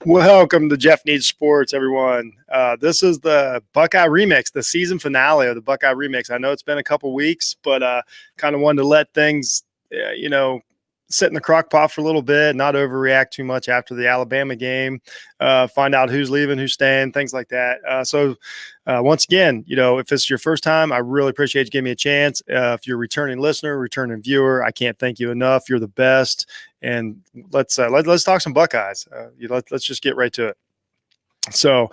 Welcome to Jeff Needs Sports, everyone. This is the Buckeye Remix, the season finale of the Buckeye Remix. I know it's been a couple weeks, but kind of wanted to let things, sit in the crock pot for a little bit, not overreact too much after the Alabama game, find out who's leaving, who's staying, things like that. So once again, if it's your first time, I really appreciate you giving me a chance. If you're a returning listener, returning viewer, I can't thank you enough. You're the best. And let's talk some Buckeyes. Let's just get right to it. So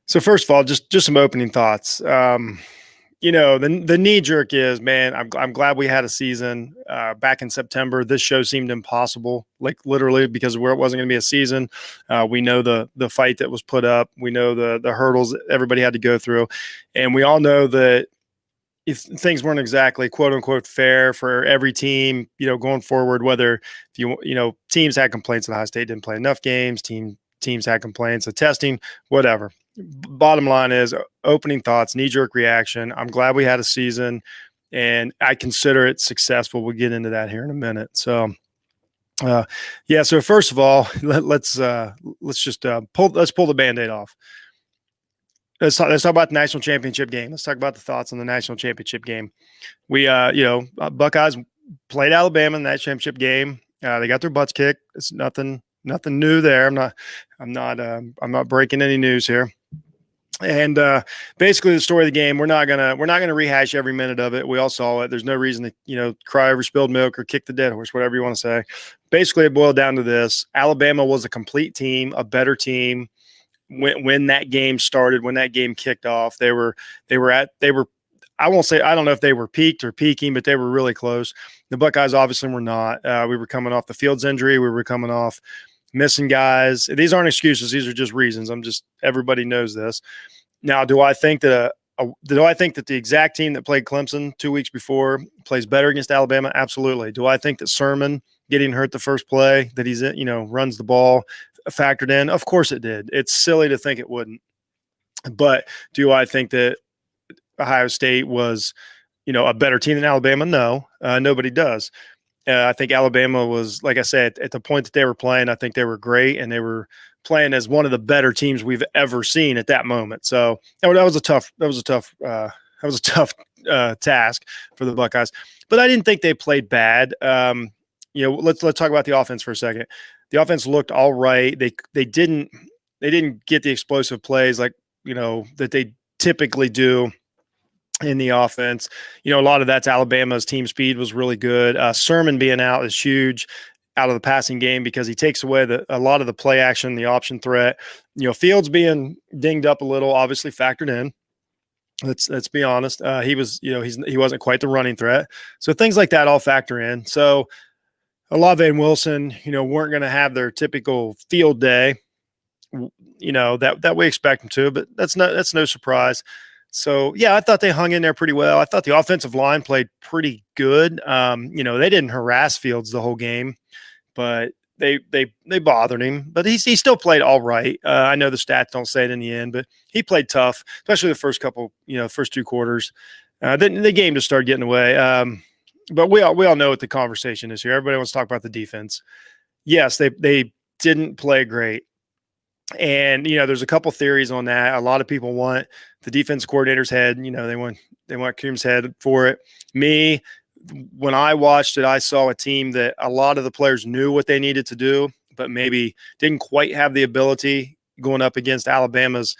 first of all, just some opening thoughts. The knee jerk is, man, I'm glad we had a season back in September. This show seemed impossible, like literally, because where it wasn't going to be a season. We know the fight that was put up. We know the hurdles that everybody had to go through, and we all know that if things weren't exactly quote unquote fair for every team, going forward, whether if teams had complaints that Ohio State didn't play enough games, teams had complaints of testing, whatever. Bottom line is opening thoughts, knee-jerk reaction. I'm glad we had a season, and I consider it successful. We'll get into that here in a minute. So, So first of all, let's pull the Band-Aid off. Let's talk about the national championship game. Let's talk about the thoughts on the national championship game. We, Buckeyes played Alabama in that championship game. They got their butts kicked. It's nothing new there. I'm not breaking any news here. And basically, the story of the game, we're not gonna rehash every minute of it. We all saw it. There's no reason to cry over spilled milk or kick the dead horse, whatever you want to say. Basically, it boiled down to this: Alabama was a complete team, a better team. When that game started, when that game kicked off, they were I won't say, I don't know if they were peaked or peaking, but they were really close. The Buckeyes obviously were not. We were coming off the Fields injury. We were coming off missing guys. These aren't excuses. These are just reasons. Everybody knows this. Now, do I think that the exact team that played Clemson 2 weeks before plays better against Alabama? Absolutely. Do I think that Sermon getting hurt the first play, that he's runs the ball, factored in? Of course it did. It's silly to think it wouldn't. But do I think that Ohio State was, a better team than Alabama? No, nobody does. I think Alabama was, like I said, at the point that they were playing, I think they were great, and they were playing as one of the better teams we've ever seen at that moment. So that was a tough task for the Buckeyes. But I didn't think they played bad. Let's talk about the offense for a second. The offense looked all right. They didn't get the explosive plays like that they typically do in the offense. A lot of that's Alabama's team speed was really good. Sermon being out is huge out of the passing game because he takes away a lot of the play action, the option threat. Fields being dinged up a little, obviously factored in. Let's be honest. He wasn't quite the running threat. So things like that all factor in. So Olave and Wilson, weren't going to have their typical field day, that we expect them to, but that's no surprise. So, yeah, I thought they hung in there pretty well. I thought the offensive line played pretty good. They didn't harass Fields the whole game, but they bothered him. But he still played all right. I know the stats don't say it in the end, but he played tough, especially the first two quarters. Then the game just started getting away. But we all know what the conversation is here. Everybody wants to talk about the defense. Yes, they didn't play great. And, there's a couple theories on that. A lot of people want the defense coordinator's head. They want Coombs' head for it. Me, when I watched it, I saw a team that a lot of the players knew what they needed to do, but maybe didn't quite have the ability going up against Alabama's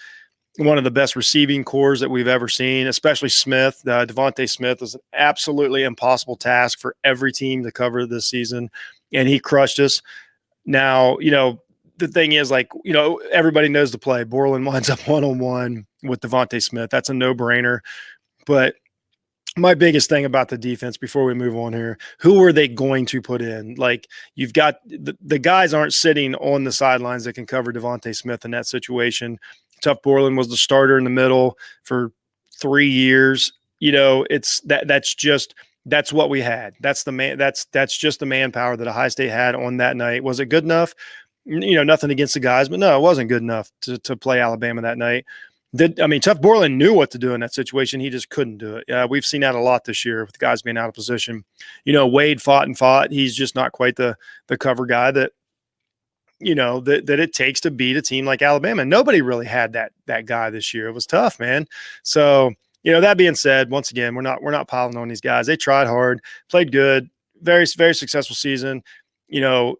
one of the best receiving cores that we've ever seen, especially Smith. Devontae Smith was an absolutely impossible task for every team to cover this season, and he crushed us. Now, the thing is, everybody knows the play. Borland winds up one-on-one with Devontae Smith. That's a no-brainer. But my biggest thing about the defense before we move on here, who are they going to put in? You've got the guys aren't sitting on the sidelines that can cover Devontae Smith in that situation. Tough Borland was the starter in the middle for 3 years. That's what we had. That's just the manpower that Ohio State had on that night. Was it good enough? Nothing against the guys, but no, it wasn't good enough to play Alabama that night. Tough Borland knew what to do in that situation. He just couldn't do it. We've seen that a lot this year with guys being out of position. Wade fought and fought. He's just not quite the cover guy that that it takes to beat a team like Alabama. Nobody really had that guy this year. It was tough, man. So, that being said, once again, we're not piling on these guys. They tried hard, played good, very, very successful season. You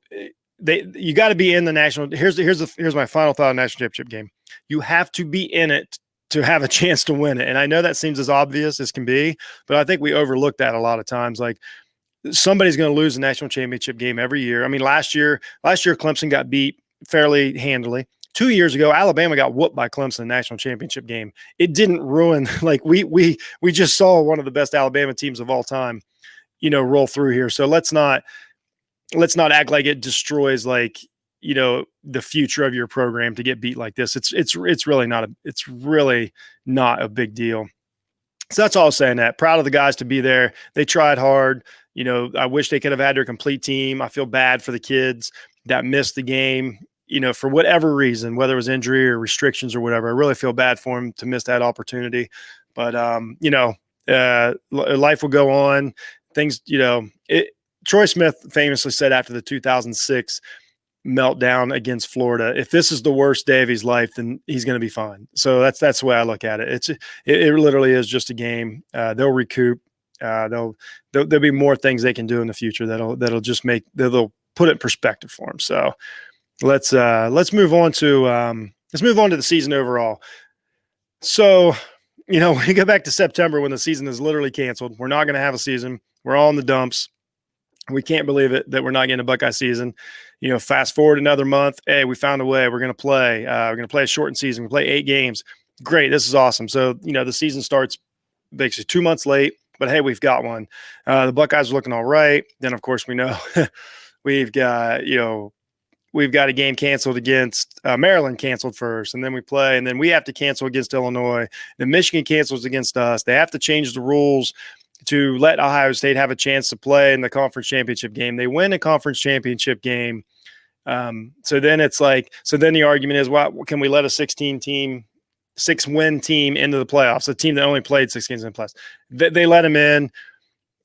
got to be in the national. Here's my final thought on national championship game. You have to be in it to have a chance to win it. And I know that seems as obvious as can be, but I think we overlook that a lot of times. Like, somebody's going to lose the national championship game every year. I mean, last year Clemson got beat fairly handily. 2 years ago, Alabama got whooped by Clemson in the national championship game. It didn't ruin, like, we just saw one of the best Alabama teams of all time, roll through here. So let's not act like it destroys, like, the future of your program to get beat like this. It's really not a big deal. So that's all I'm saying. That proud of the guys to be there. They tried hard. I wish they could have had their complete team. I feel bad for the kids that missed the game, for whatever reason, whether it was injury or restrictions or whatever. I really feel bad for them to miss that opportunity. But, life will go on. Things, Troy Smith famously said after the 2006 meltdown against Florida, if this is the worst day of his life, then he's going to be fine. So that's the way I look at it. It literally is just a game. They'll recoup. There'll be more things they can do in the future that'll just they'll put it in perspective for them. So let's move on to the season overall. So, we go back to September when the season is literally canceled. We're not going to have a season. We're all in the dumps. We can't believe it that we're not getting a Buckeye season. Fast forward another month. Hey, we found a way. We're going to play. We're going to play a shortened season. We play 8 games. Great. This is awesome. So, the season starts basically 2 months late, but hey, we've got one. The Buckeyes are looking all right. Then, of course, we know we've got a game canceled against Maryland canceled first, and then we play, and then we have to cancel against Illinois. Then Michigan cancels against us. They have to change the rules to let Ohio State have a chance to play in the conference championship game. They win a conference championship game. So then the argument is, why can we let a 6-win team into the playoffs, a team that only played 6 games in the playoffs? They let them in.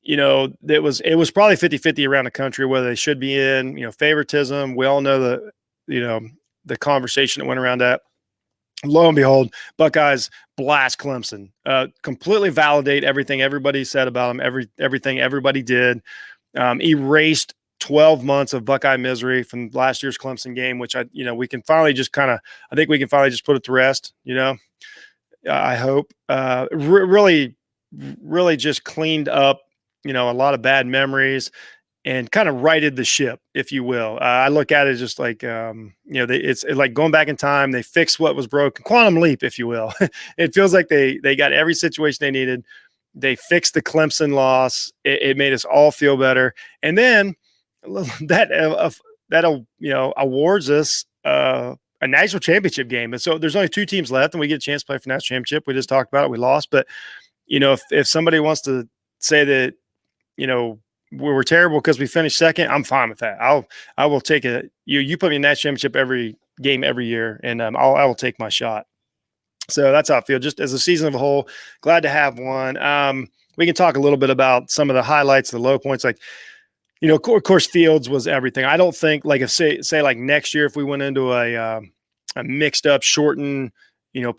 It was probably 50-50 around the country whether they should be in, favoritism. We all know the conversation that went around that. Lo and behold, Buckeyes blast Clemson, completely validate everything everybody said about them, everything everybody did, erased 12 months of Buckeye misery from last year's Clemson game, which we can finally just put it to rest. I hope really just cleaned up, a lot of bad memories and kind of righted the ship, if you will. I look at it just like, it's like going back in time. They fixed what was broken, quantum leap, if you will. It feels like they got every situation they needed. They fixed the Clemson loss. It made us all feel better. And then that awards us a national championship game. And so there's only 2 teams left, and we get a chance to play for national championship. We just talked about it. We lost. But, if somebody wants to say that, we were terrible because we finished second, I'm fine with that. I will take you put me in that championship every game every year, and I will take my shot. So that's how I feel. Just as a season of a whole, glad to have one. We can talk a little bit about some of the highlights, the low points. Like, of course, Fields was everything. I don't think, like, if say like next year, if we went into a mixed up, shortened,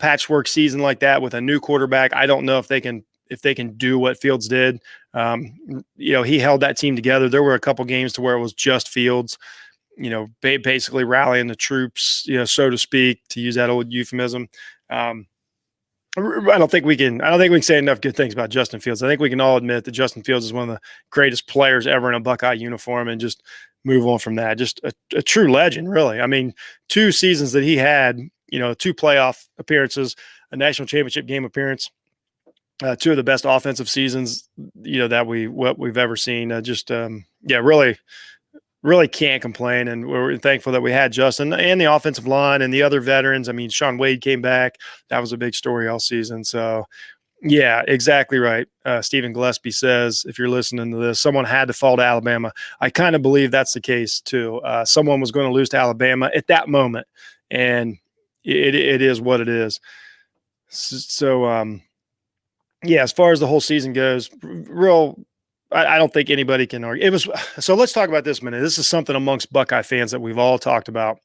patchwork season like that with a new quarterback, I don't know if they can do what Fields did. He held that team together. There were a couple games to where it was just Fields, basically rallying the troops, so to speak, to use that old euphemism. I don't think we can say enough good things about Justin Fields. I think we can all admit that Justin Fields is one of the greatest players ever in a Buckeye uniform, and just move on from that. Just a true legend, really. I mean, 2 seasons that he had, 2 playoff appearances, a national championship game appearance. 2 of the best offensive seasons, that we've ever seen. Really can't complain. And we're thankful that we had Justin and the offensive line and the other veterans. I mean, Sean Wade came back. That was a big story all season. So, yeah, exactly right. Stephen Gillespie says, if you're listening to this, someone had to fall to Alabama. I kind of believe that's the case too. Someone was going to lose to Alabama at that moment, and it is what it is. So, yeah, as far as the whole season goes, I don't think anybody can argue. So let's talk about this a minute. This is something amongst Buckeye fans that we've all talked about.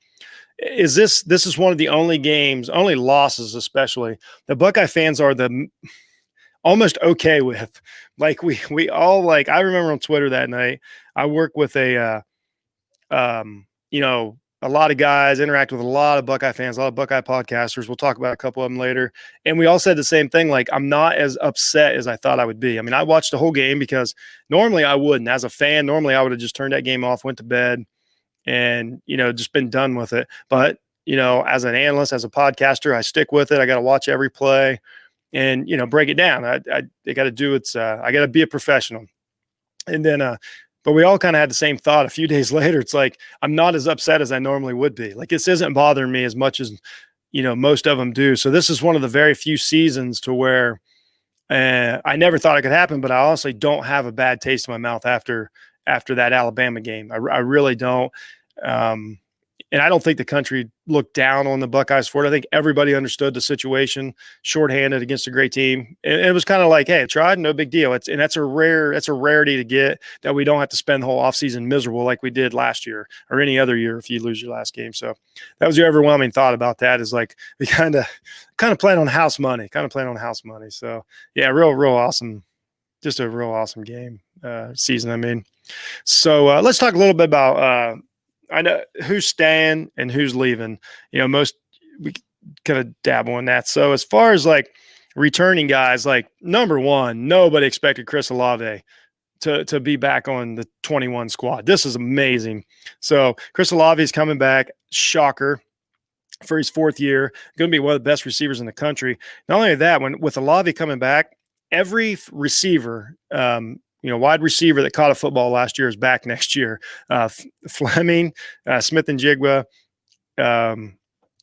this is one of the only games, only losses especially, the Buckeye fans are almost okay with. Like we all like. I remember on Twitter that night. I work with a lot of guys, interact with a lot of Buckeye fans, a lot of Buckeye podcasters. We'll talk about a couple of them later. And we all said the same thing. Like, I'm not as upset as I thought I would be. I mean, I watched the whole game because normally I wouldn't. As a fan, normally I would have just turned that game off, went to bed, and, just been done with it. But, as an analyst, as a podcaster, I stick with it. I got to watch every play and, break it down. I got to do I got to be a professional. And then, but we all kind of had the same thought a few days later. It's like, I'm not as upset as I normally would be. Like, this isn't bothering me as much as, most of them do. So this is one of the very few seasons to where I never thought it could happen, but I honestly don't have a bad taste in my mouth after that Alabama game. I really don't. And I don't think the country looked down on the Buckeyes for it. I think everybody understood the situation, shorthanded against a great team. And it was kind of like, hey, tried, no big deal. That's a rarity to get, that we don't have to spend the whole offseason miserable like we did last year or any other year if you lose your last game. So that was the overwhelming thought about that, is like, we kind of playing on house money, So yeah, real awesome. Just a real awesome game, season. I mean, so let's talk a little bit about, I know who's staying and who's leaving. Most we kind of dabble in that. So as far as like returning guys, like number one, nobody expected Chris Olave to be back on the 21 squad. This is amazing. So Chris Olave is coming back. Shocker. For his fourth year, going to be one of the best receivers in the country. Not only that, with Olave coming back, every receiver, wide receiver that caught a football last year is back next year. Fleming, Smith and Jigba,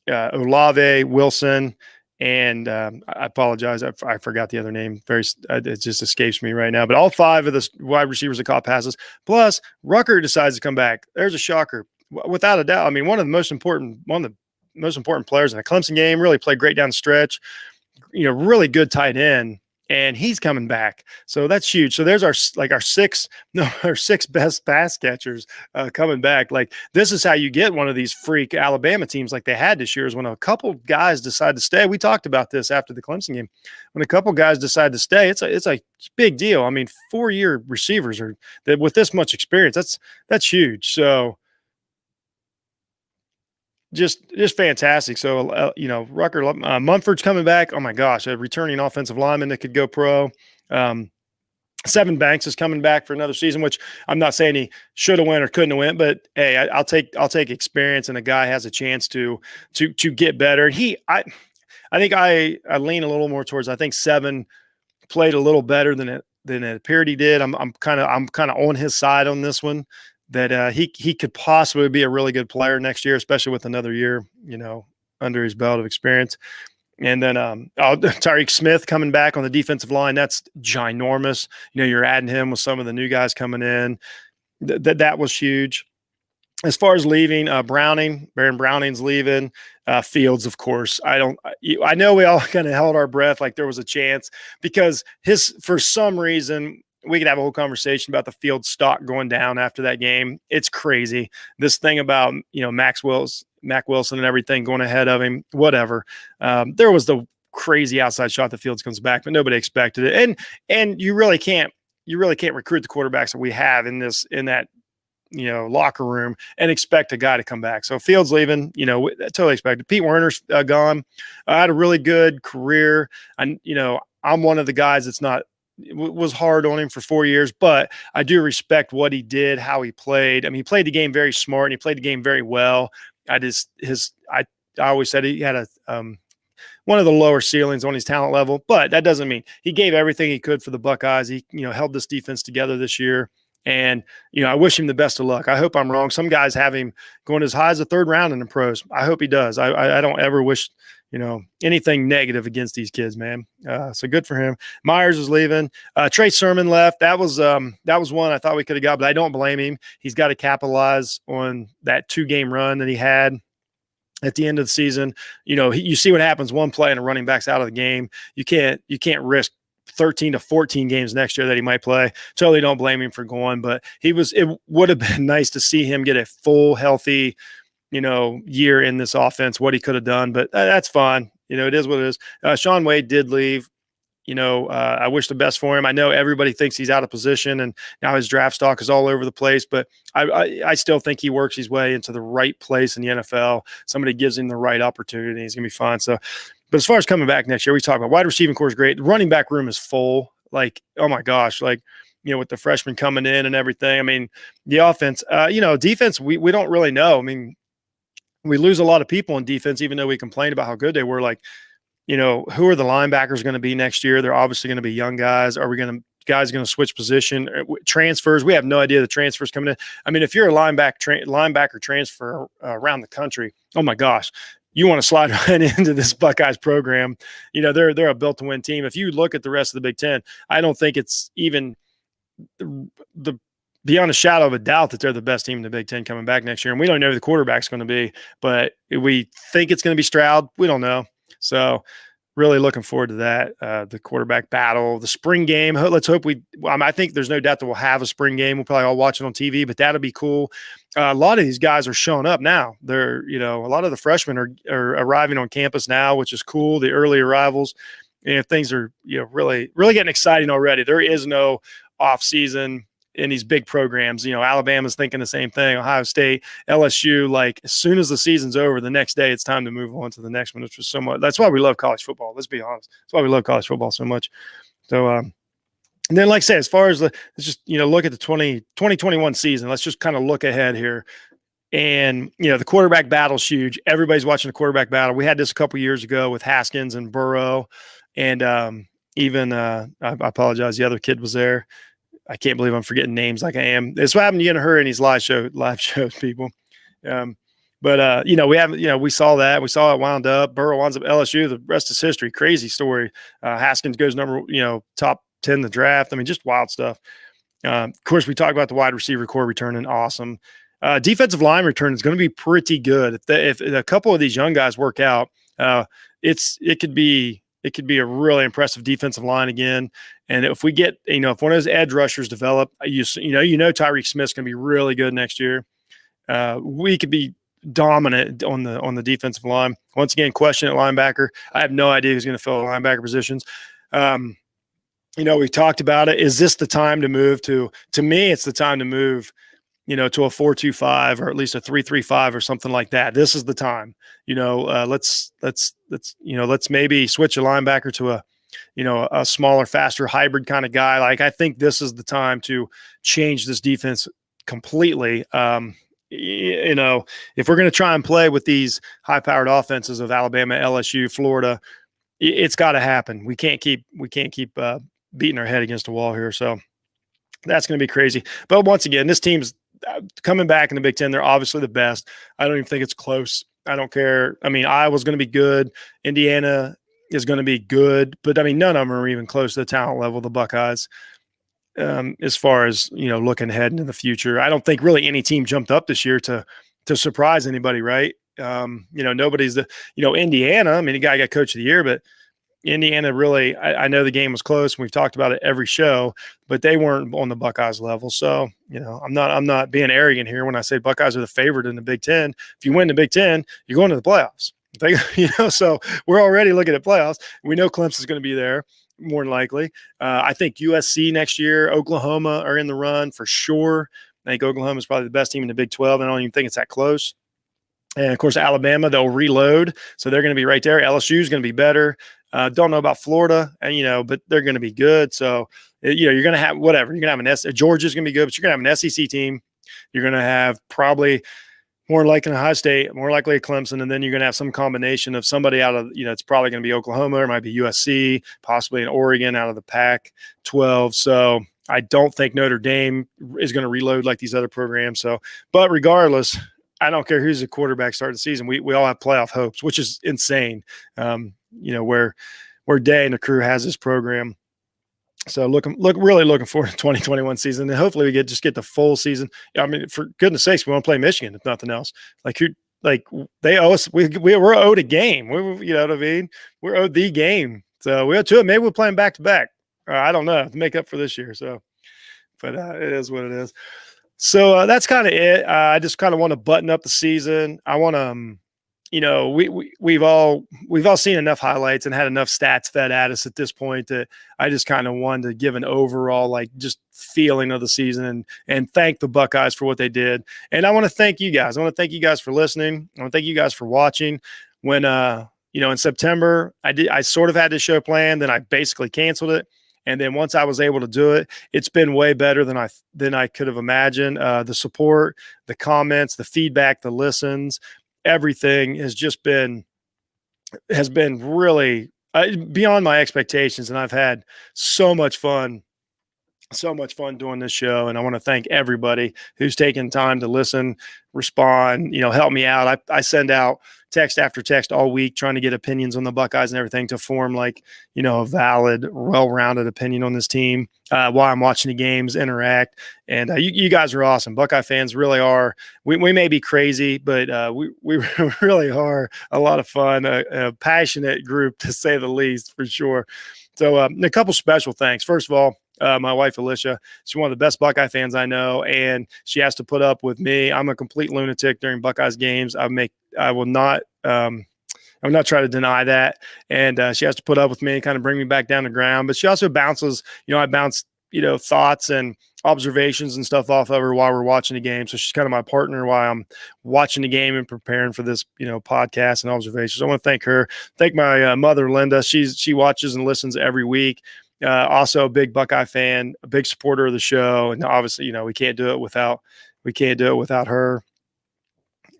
Olave, Wilson, and I apologize, I forgot the other name. It just escapes me right now. But all five of the wide receivers that caught passes, plus Rucker decides to come back. There's a shocker, without a doubt. I mean, one of the most important players in a Clemson game. Really played great down the stretch. Really good tight end. And he's coming back. So that's huge. So there's our six best pass catchers coming back. Like, this is how you get one of these freak Alabama teams like they had this year, is when a couple guys decide to stay. We talked about this after the Clemson game. When a couple guys decide to stay, it's a big deal. I mean, 4-year receivers with this much experience. That's huge. So just fantastic. So, Rucker, Munford's coming back. Oh my gosh, a returning offensive lineman that could go pro. Seven Banks is coming back for another season, which I'm not saying he should have went or couldn't have went, but hey, I'll take experience, and a guy has a chance to get better. And I think I lean a little more towards, I think Seven played a little better than it appeared he did. I'm kind of on his side on this one, that he could possibly be a really good player next year, especially with another year, under his belt of experience. And then Tyreek Smith coming back on the defensive line. That's ginormous. You're adding him with some of the new guys coming in. That was huge. As far as leaving, Baron Browning's leaving. Fields, of course. I know we all kind of held our breath like there was a chance, because for some reason, we could have a whole conversation about the field stock going down after that game. It's crazy. This thing about, Mac Wilson and everything going ahead of him, whatever. There was the crazy outside shot that Fields comes back, but nobody expected it. And you really can't recruit the quarterbacks that we have in that locker room and expect a guy to come back. So Fields leaving, totally expected. Pete Werner's gone. Had a really good career. I'm one of the guys that's was hard on him for 4 years, but I do respect what he did, how he played. I mean, he played the game very smart, and he played the game very well. I always said he had one of the lower ceilings on his talent level, but that doesn't mean he gave everything he could for the Buckeyes. He, held this defense together this year. And, I wish him the best of luck. I hope I'm wrong. Some guys have him going as high as the third round in the pros. I hope he does. I don't ever wish, anything negative against these kids, man. So good for him. Myers is leaving. Trey Sermon left. That was one I thought we could have got, but I don't blame him. He's got to capitalize on that 2-game run that he had at the end of the season. You see what happens one play and a running back's out of the game. You can't risk 13 to 14 games next year that he might play. Totally don't blame him for going, but it would have been nice to see him get a full, healthy year in this offense, what he could have done, but that's fine. It is what it is. Sean Wade did leave. I wish the best for him. I know everybody thinks he's out of position, and now his draft stock is all over the place. But I still think he works his way into the right place in the NFL. Somebody gives him the right opportunity, he's gonna be fine. So, but as far as coming back next year, we talk about wide receiving core is great. The running back room is full. Like, oh my gosh, like with the freshmen coming in and everything. I mean, the offense, defense, we don't really know. I mean, we lose a lot of people in defense, even though we complain about how good they were. Like, who are the linebackers going to be next year? They're obviously going to be young guys. Are we going to guys going to switch position? Transfers? We have no idea the transfers coming in. I mean, if you're a linebacker transfer around the country, oh my gosh, you want to slide right into this Buckeyes program. They're a built-to-win team. If you look at the rest of the Big Ten, I don't think it's even the beyond a shadow of a doubt that they're the best team in the Big Ten coming back next year. And we don't know who the quarterback's going to be, but we think it's going to be Stroud. We don't know. So really looking forward to that, the quarterback battle, the spring game. Let's hope I think there's no doubt that we'll have a spring game. We'll probably all watch it on TV, but that'll be cool. A lot of these guys are showing up now. They're, a lot of the freshmen are arriving on campus now, which is cool. The early arrivals, and things are, really, really getting exciting already. There is no off season in these big programs. Alabama's thinking the same thing. Ohio State, LSU, like as soon as the season's over, the next day it's time to move on to the next one, which was so much. That's why we love college football. Let's be honest. That's why we love college football so much. So, and then like I say, as far as let's just, look at the 2021 season, let's just kind of look ahead here. And, the quarterback battle's huge. Everybody's watching the quarterback battle. We had this a couple years ago with Haskins and Burrow. And even, I apologize, the other kid was there. I can't believe I'm forgetting names like I am. It's what happened to you in a hurry in these live shows, people. We haven't, we saw that. We saw it wound up. Burrow winds up LSU. The rest is history. Crazy story. Haskins goes top 10 in the draft. I mean, just wild stuff. Of course, we talk about the wide receiver core returning. Awesome. Defensive line return is going to be pretty good. If a couple of these young guys work out, it could be a really impressive defensive line again. And if we get, if one of those edge rushers develop, Tyreek Smith's going to be really good next year. We could be dominant on the defensive line. Once again, question at linebacker. I have no idea who's going to fill the linebacker positions. We've talked about it. Is this the time to move to me, it's the time to move, to a 4-2-5 or at least a 3-3-5 or something like that. This is the time, let's maybe switch a linebacker to a smaller, faster hybrid kind of guy. Like, I think this is the time to change this defense completely. If we're going to try and play with these high-powered offenses of Alabama, LSU, Florida, it's got to happen. We can't keep beating our head against the wall here. So that's going to be crazy. But once again, this team's coming back in the Big Ten. They're obviously the best. I don't even think it's close. I don't care. I mean, Iowa's going to be good. Indiana is going to be good, but I mean, none of them are even close to the talent level of the Buckeyes. As far as, looking ahead into the future, I don't think really any team jumped up this year to surprise anybody. Right. Nobody's Indiana. I mean, the guy got coach of the year, but Indiana really, I know the game was close and we've talked about it every show, but they weren't on the Buckeyes level. So, I'm not being arrogant here when I say Buckeyes are the favorite in the Big Ten. If you win the Big Ten, you're going to the playoffs. So we're already looking at playoffs. We know Clemson's going to be there more than likely. I think USC next year, Oklahoma are in the run for sure. I think Oklahoma is probably the best team in the Big 12. I don't even think it's that close. And of course, Alabama, they'll reload. So they're going to be right there. LSU is going to be better. Don't know about Florida, and but they're going to be good. So, you're going to have whatever. You're going to have Georgia's going to be good, but you're going to have an SEC team. You're going to have probably more likely Ohio State, more likely Clemson, and then you're going to have some combination of somebody out of, it's probably going to be Oklahoma, or it might be USC, possibly an Oregon out of the Pac-12. So I don't think Notre Dame is going to reload like these other programs. So, but regardless, I don't care who's the quarterback starting the season. We all have playoff hopes, which is insane. Where Day and the crew has this program. So really looking forward to the 2021 season, and hopefully we get the full season. I mean, for goodness sakes, we want to play Michigan if nothing else. They owe us. We're owed a game. You know what I mean? We're owed the game. So we owe two. Maybe we'll play them back to back. I don't know, to make up for this year. So, but it is what it is. So that's kind of it. I just kind of want to button up the season. I want to, we've all seen enough highlights and had enough stats fed at us at this point that I just kind of wanted to give an overall like just feeling of the season and thank the Buckeyes for what they did. And I want to thank you guys. I want to thank you guys for listening. I want to thank you guys for watching. When in September I sort of had this show planned, then I basically canceled it. And then once I was able to do it, it's been way better than I could have imagined. The support, the comments, the feedback, the listens, everything has been really beyond my expectations, and I've had so much fun doing this show. And I want to thank everybody who's taken time to listen, respond, help me out. I send out text after text all week trying to get opinions on the Buckeyes and everything to form a valid, well-rounded opinion on this team while I'm watching the games, interact. And you guys are awesome. Buckeye fans really are. We may be crazy, but we really are a lot of fun, a passionate group to say the least, for sure. So a couple special thanks. First of all, my wife, Alicia, she's one of the best Buckeye fans I know, and she has to put up with me. I'm a complete lunatic during Buckeyes games. I will not try to deny that. And she has to put up with me and kind of bring me back down to ground. But she also bounces, I bounce, thoughts and observations and stuff off of her while we're watching the game. So she's kind of my partner while I'm watching the game and preparing for this, podcast and observations. I want to thank her. Thank my mother, Linda. She watches and listens every week. Also a big Buckeye fan, a big supporter of the show. And obviously, we can't do it without her.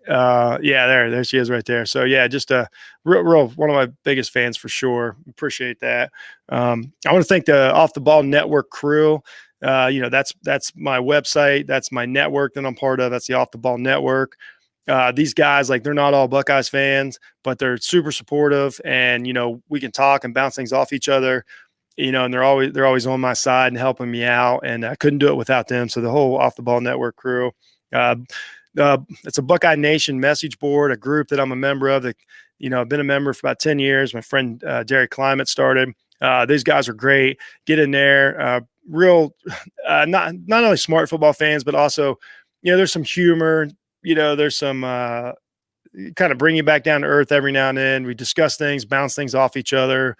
There she is right there. So yeah, just a real one of my biggest fans for sure. Appreciate that. I want to thank the Off the Ball Network crew. That's my website. That's my network that I'm part of. That's the Off the Ball Network. These guys, they're not all Buckeyes fans, but they're super supportive, and we can talk and bounce things off each other. And they're always on my side and helping me out, and I couldn't do it without them. So the whole Off the Ball Network crew. It's a Buckeye Nation message board, a group that I'm a member of. That I've been a member for about 10 years. My friend Derek Climate started. These guys are great. Get in there. Real, not only smart football fans, but also there's some humor. There's some kind of bring you back down to earth every now and then. We discuss things, bounce things off each other.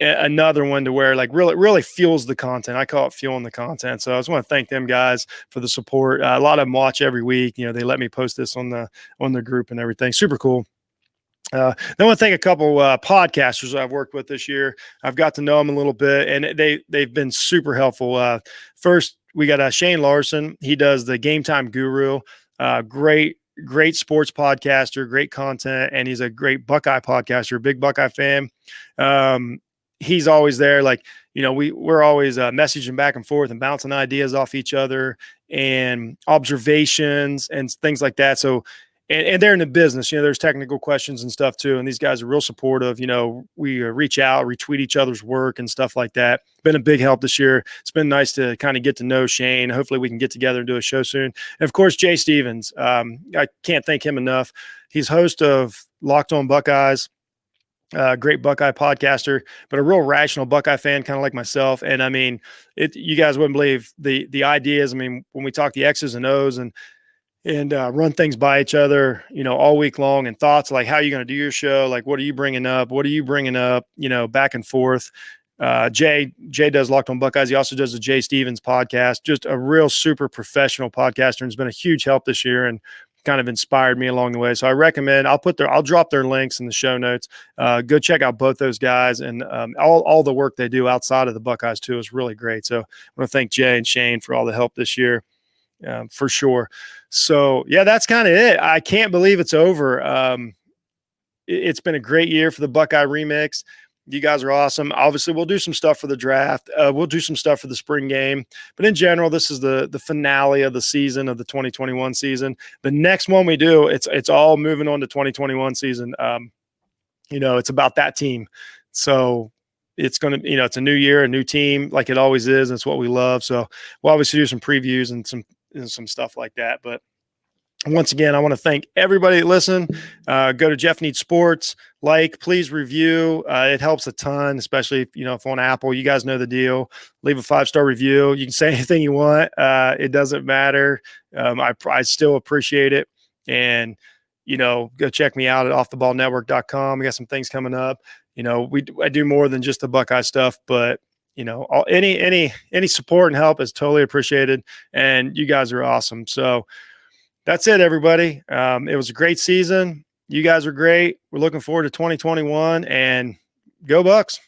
Another one to where really fuels the content. I call it fueling the content. So I just want to thank them guys for the support. A lot of them watch every week. They let me post this on the group and everything. Super cool. Then I want to thank a couple podcasters I've worked with this year. I've got to know them a little bit, and they've been super helpful. First, we got Shane Larson. He does the Game Time Guru. Great sports podcaster, great content, and he's a great Buckeye podcaster, big Buckeye fan. He's always there. We're always messaging back and forth and bouncing ideas off each other and observations and things like that. So, and they're in the business, there's technical questions and stuff too. And these guys are real supportive. We reach out, retweet each other's work and stuff like that. Been a big help this year. It's been nice to kind of get to know Shane. Hopefully we can get together and do a show soon. And of course, Jay Stevens. I can't thank him enough. He's host of Locked On Buckeyes. Great Buckeye podcaster, but a real rational Buckeye fan, kind of like myself. And I mean, you guys wouldn't believe the ideas. I mean, when we talk the X's and O's and run things by each other, all week long, and thoughts like how are you going to do your show? Like, what are you bringing up? What are you bringing up? Back and forth. Jay does Locked On Buckeyes. He also does the Jay Stevens podcast. Just a real super professional podcaster, and has been a huge help this year and kind of inspired me along the way. So I recommend, I'll drop their links in the show notes. Go check out both those guys, and all the work they do outside of the Buckeyes too is really great. So I want to thank Jay and Shane for all the help this year, for sure. So yeah, that's kind of it. I can't believe it's over. It's been a great year for the Buckeye Remix. You guys are awesome. Obviously, we'll do some stuff for the draft. We'll do some stuff for the spring game. But in general, this is the finale of the season, of the 2021 season. The next one we do, it's all moving on to 2021 season. It's about that team. So it's going to, it's a new year, a new team, like it always is. It's what we love. So we'll obviously do some previews and some stuff like that. But Once again, I want to thank everybody that listened. Go to Jeff Needs Sports, please review. It helps a ton, especially if on Apple. You guys know the deal. Leave a 5-star review. You can say anything you want. It doesn't matter. I still appreciate it. And go check me out at offtheballnetwork.com. I got some things coming up. I do more than just the Buckeye stuff, but any support and help is totally appreciated. And you guys are awesome. So that's it, everybody. It was a great season. You guys are great. We're looking forward to 2021, and go Bucks.